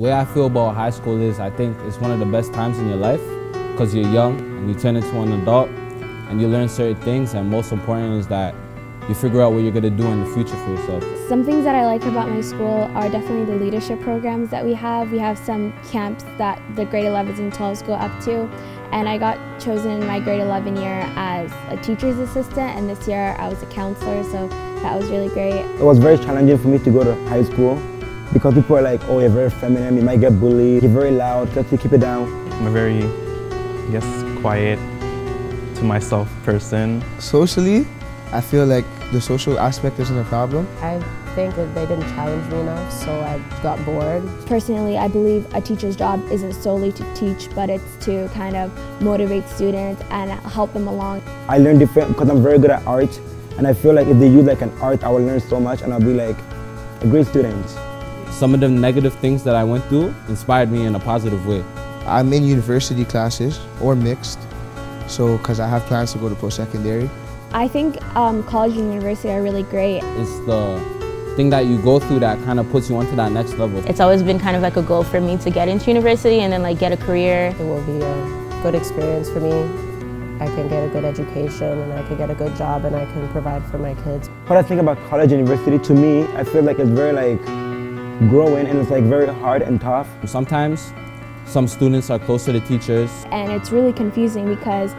way I feel about high school is I think it's one of the best times in your life because you're young and you turn into an adult and you learn certain things, and most important is that you figure out what you're going to do in the future for yourself. Some things that I like about my school are definitely the leadership programs that we have. We have some camps that the grade 11s and 12s go up to, and I got chosen in my grade 11 year as a teacher's assistant, and this year I was a counselor, so that was really great. It was very challenging for me to go to high school because people are like, oh, you're very feminine, you might get bullied, you're very loud, you have to keep it down. I'm a very, I guess, quiet, to myself person. Socially, I feel like the social aspect isn't a problem. I think that they didn't challenge me enough, so I got bored. Personally, I believe a teacher's job isn't solely to teach, but it's to kind of motivate students and help them along. I learned different because I'm very good at art, and I feel like if they use like an art, I will learn so much and I'll be like a great student. Some of the negative things that I went through inspired me in a positive way. I'm in university classes or mixed, so because I have plans to go to post-secondary. I think college and university are really great. It's the thing that you go through that kind of puts you onto that next level. It's always been kind of like a goal for me to get into university and then like get a career. It will be a good experience for me. I can get a good education and I can get a good job and I can provide for my kids. What I think about college and university, to me, I feel like it's very like growing and it's like very hard and tough. Sometimes some students are closer to teachers. And it's really confusing because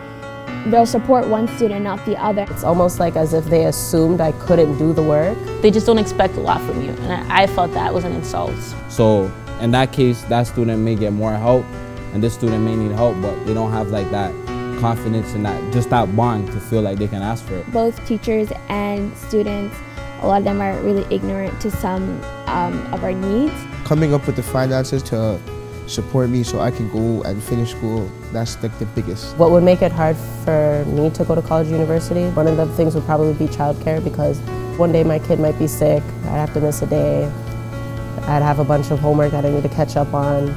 they'll support one student, not the other. It's almost like as if they assumed I couldn't do the work. They just don't expect a lot from you, and I felt that was an insult. So in that case, that student may get more help and this student may need help, but they don't have like that confidence and just that bond to feel like they can ask for it. Both teachers and students, a lot of them are really ignorant to some of our needs. Coming up with the finances to support me so I can go and finish school, that's like the biggest. What would make it hard for me to go to college university? One of the things would probably be childcare, because one day my kid might be sick, I'd have to miss a day, I'd have a bunch of homework that I need to catch up on.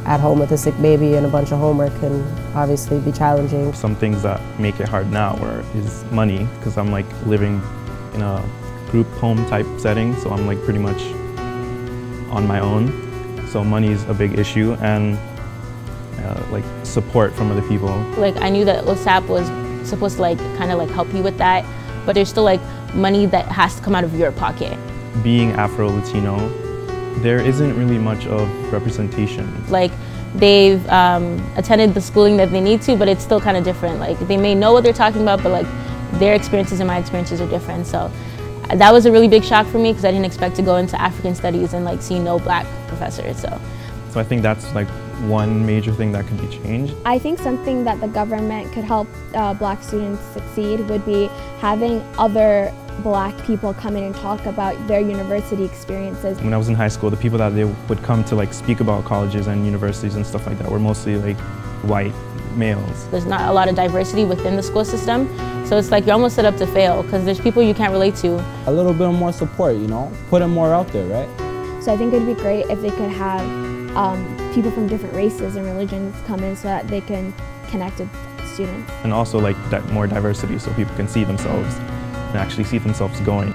At home with a sick baby and a bunch of homework can obviously be challenging. Some things that make it hard now is money, because I'm like living in a group home type setting, so I'm like pretty much on my own. So money is a big issue, and like support from other people. Like I knew that LSAP was supposed to like kind of like help you with that, but there's still like money that has to come out of your pocket. Being Afro-Latino, there isn't really much of representation. Like they've attended the schooling that they need to, but it's still kind of different. Like they may know what they're talking about, but like their experiences and my experiences are different. So that was a really big shock for me because I didn't expect to go into African studies and like see no black professors. So I think that's like one major thing that can be changed. I think something that the government could help black students succeed would be having other black people come in and talk about their university experiences. When I was in high school, the people that they would come to like speak about colleges and universities and stuff like that were mostly like white males. There's not a lot of diversity within the school system, so it's like you're almost set up to fail because there's people you can't relate to. A little bit more support, you know, put it more out there, right? So I think it would be great if they could have people from different races and religions come in so that they can connect with students. And also like more diversity so people can see themselves and actually see themselves going.